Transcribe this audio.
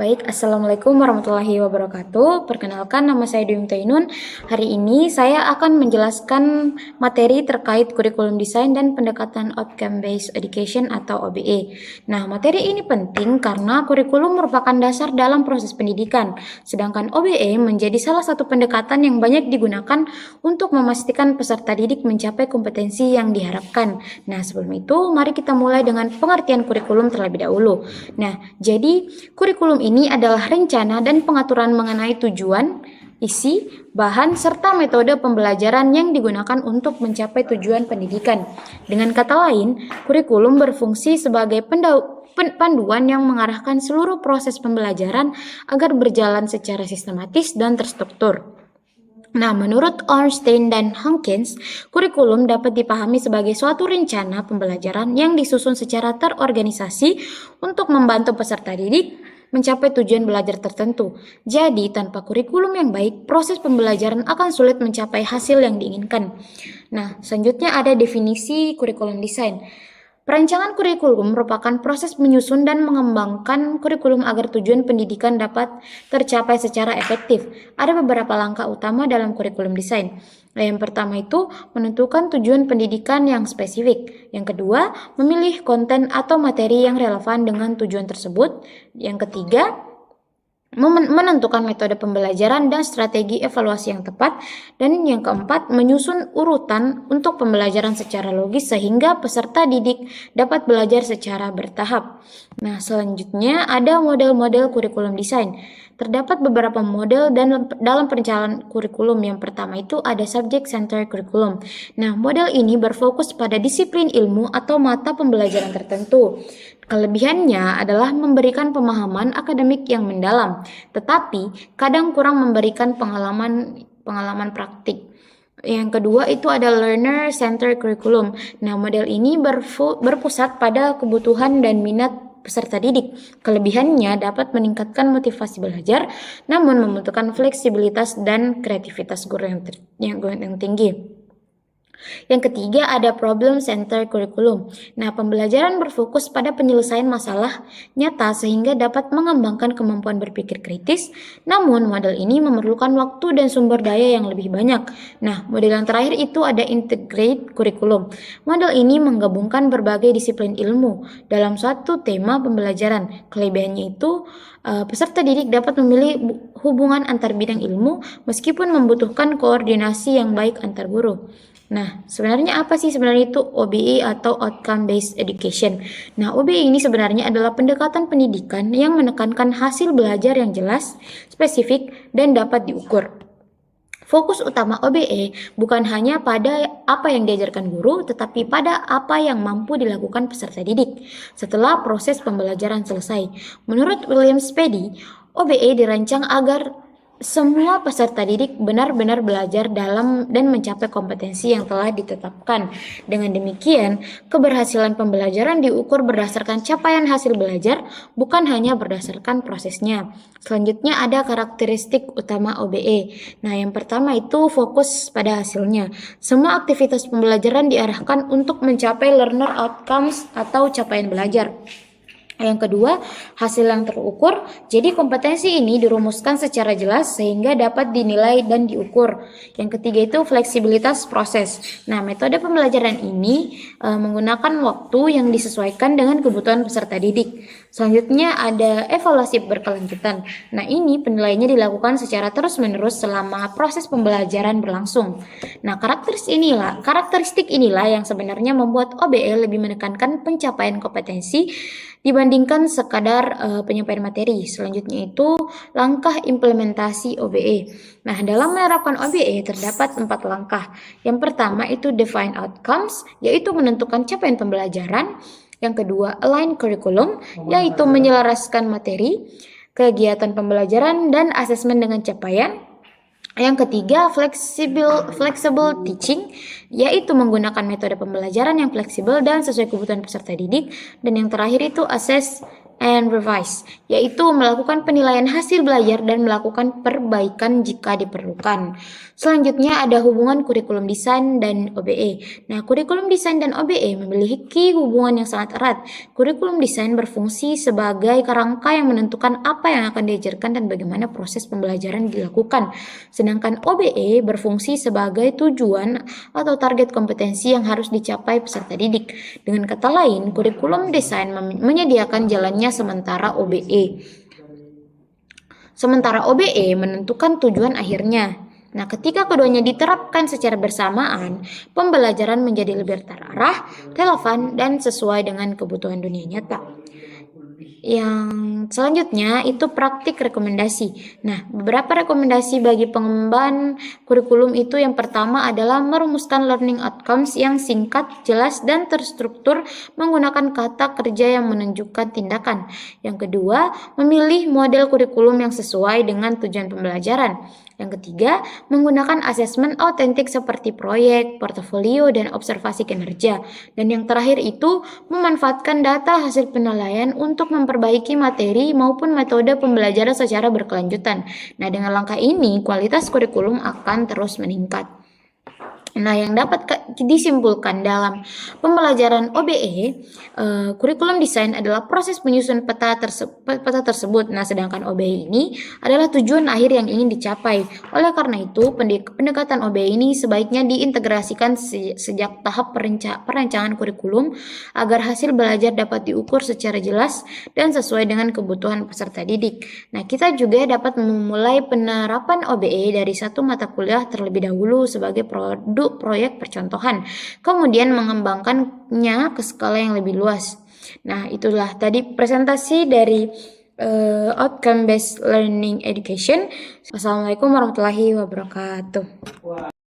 Baik, Assalamualaikum warahmatullahi wabarakatuh. Perkenalkan, nama saya Duyung Tainun. Hari ini saya akan menjelaskan materi terkait kurikulum desain dan pendekatan Outcome Based Education atau OBE. Nah, materi ini penting karena kurikulum merupakan dasar dalam proses pendidikan, sedangkan OBE menjadi salah satu pendekatan yang banyak digunakan untuk memastikan peserta didik mencapai kompetensi yang diharapkan. Nah, sebelum itu, mari kita mulai dengan pengertian kurikulum terlebih dahulu. Nah, jadi kurikulum ini adalah rencana dan pengaturan mengenai tujuan, isi, bahan, serta metode pembelajaran yang digunakan untuk mencapai tujuan pendidikan. Dengan kata lain, kurikulum berfungsi sebagai panduan yang mengarahkan seluruh proses pembelajaran agar berjalan secara sistematis dan terstruktur. Nah, menurut Ornstein dan Hankins, kurikulum dapat dipahami sebagai suatu rencana pembelajaran yang disusun secara terorganisasi untuk membantu peserta didik mencapai tujuan belajar tertentu. Jadi, tanpa kurikulum yang baik, proses pembelajaran akan sulit mencapai hasil yang diinginkan. Nah, selanjutnya ada definisi kurikulum desain. Perancangan kurikulum merupakan proses menyusun dan mengembangkan kurikulum agar tujuan pendidikan dapat tercapai secara efektif. Ada beberapa langkah utama dalam kurikulum desain. Yang pertama itu menentukan tujuan pendidikan yang spesifik. Yang kedua, memilih konten atau materi yang relevan dengan tujuan tersebut. Yang ketiga, menentukan metode pembelajaran dan strategi evaluasi yang tepat, dan yang keempat, menyusun urutan untuk pembelajaran secara logis sehingga peserta didik dapat belajar secara bertahap. Nah, selanjutnya ada model-model kurikulum desain. Terdapat beberapa model dalam perencanaan kurikulum. Yang pertama itu ada subject centered curriculum. Nah, model ini berfokus pada disiplin ilmu atau mata pembelajaran tertentu. Kelebihannya adalah memberikan pemahaman akademik yang mendalam, tetapi kadang kurang memberikan pengalaman praktik. Yang kedua itu ada learner centered curriculum. Nah, model ini berpusat pada kebutuhan dan minat peserta didik. Kelebihannya dapat meningkatkan motivasi belajar, namun membutuhkan fleksibilitas dan kreativitas guru yang tinggi. Yang ketiga ada problem center curriculum. Nah, pembelajaran berfokus pada penyelesaian masalah nyata sehingga dapat mengembangkan kemampuan berpikir kritis. Namun, model ini memerlukan waktu dan sumber daya yang lebih banyak. Nah, model yang terakhir itu ada integrate curriculum. Model ini menggabungkan berbagai disiplin ilmu dalam suatu tema pembelajaran. Kelebihannya itu peserta didik dapat memilih hubungan antar bidang ilmu meskipun membutuhkan koordinasi yang baik antar guru. Nah, sebenarnya apa sih sebenarnya itu OBE atau Outcome Based Education? Nah, OBE ini sebenarnya adalah pendekatan pendidikan yang menekankan hasil belajar yang jelas, spesifik, dan dapat diukur. Fokus utama OBE bukan hanya pada apa yang diajarkan guru, tetapi pada apa yang mampu dilakukan peserta didik setelah proses pembelajaran selesai. Menurut William Spady, OBE dirancang agar semua peserta didik benar-benar belajar dalam dan mencapai kompetensi yang telah ditetapkan. Dengan demikian, keberhasilan pembelajaran diukur berdasarkan capaian hasil belajar, bukan hanya berdasarkan prosesnya. Selanjutnya ada karakteristik utama OBE. Nah, yang pertama itu fokus pada hasilnya. Semua aktivitas pembelajaran diarahkan untuk mencapai learner outcomes atau capaian belajar. Yang kedua, hasil yang terukur. Jadi kompetensi ini dirumuskan secara jelas sehingga dapat dinilai dan diukur. Yang ketiga itu fleksibilitas proses. Nah, metode pembelajaran ini menggunakan waktu yang disesuaikan dengan kebutuhan peserta didik. Selanjutnya ada evaluasi berkelanjutan. Nah, ini penilaiannya dilakukan secara terus-menerus selama proses pembelajaran berlangsung. Nah, karakteristik inilah yang sebenarnya membuat OBE lebih menekankan pencapaian kompetensi dibandingkan sekadar penyampaian materi. Selanjutnya itu langkah implementasi OBE. Nah, dalam menerapkan OBE terdapat 4 langkah. Yang pertama itu define outcomes, yaitu menentukan capaian pembelajaran. Yang kedua, align curriculum, yaitu menyelaraskan materi, kegiatan pembelajaran, dan asesmen dengan capaian. Yang ketiga, flexible teaching, yaitu menggunakan metode pembelajaran yang fleksibel dan sesuai kebutuhan peserta didik. Dan yang terakhir itu assess and revise, yaitu melakukan penilaian hasil belajar dan melakukan perbaikan jika diperlukan. Selanjutnya ada hubungan kurikulum desain dan OBE. Nah, kurikulum desain dan OBE memiliki hubungan yang sangat erat. Kurikulum desain berfungsi sebagai kerangka yang menentukan apa yang akan diajarkan dan bagaimana proses pembelajaran dilakukan. Sedangkan OBE berfungsi sebagai tujuan atau target kompetensi yang harus dicapai peserta didik. Dengan kata lain, kurikulum desain menyediakan jalannya sementara OBE menentukan tujuan akhirnya. Nah, ketika keduanya diterapkan secara bersamaan, pembelajaran menjadi lebih terarah, relevan, dan sesuai dengan kebutuhan dunia nyata. Yang selanjutnya itu praktik rekomendasi. Nah, beberapa rekomendasi bagi pengembangan kurikulum itu yang pertama adalah merumuskan learning outcomes yang singkat, jelas, dan terstruktur menggunakan kata kerja yang menunjukkan tindakan. Yang kedua, memilih model kurikulum yang sesuai dengan tujuan pembelajaran. Yang ketiga, menggunakan asesmen autentik seperti proyek, portofolio, dan observasi kinerja. Dan yang terakhir itu, memanfaatkan data hasil penilaian untuk memperbaiki materi maupun metode pembelajaran secara berkelanjutan. Nah, dengan langkah ini, kualitas kurikulum akan terus meningkat. Nah, yang dapat disimpulkan dalam pembelajaran OBE, kurikulum desain adalah proses penyusunan peta tersebut. Nah, sedangkan OBE ini adalah tujuan akhir yang ingin dicapai. Oleh karena itu, pendekatan OBE ini sebaiknya diintegrasikan sejak tahap perencanaan kurikulum agar hasil belajar dapat diukur secara jelas dan sesuai dengan kebutuhan peserta didik. Nah, kita juga dapat memulai penerapan OBE dari satu mata kuliah terlebih dahulu sebagai proyek percontohan, kemudian mengembangkannya ke skala yang lebih luas. Nah, itulah tadi presentasi dari outcome based learning education. Wassalamualaikum warahmatullahi wabarakatuh.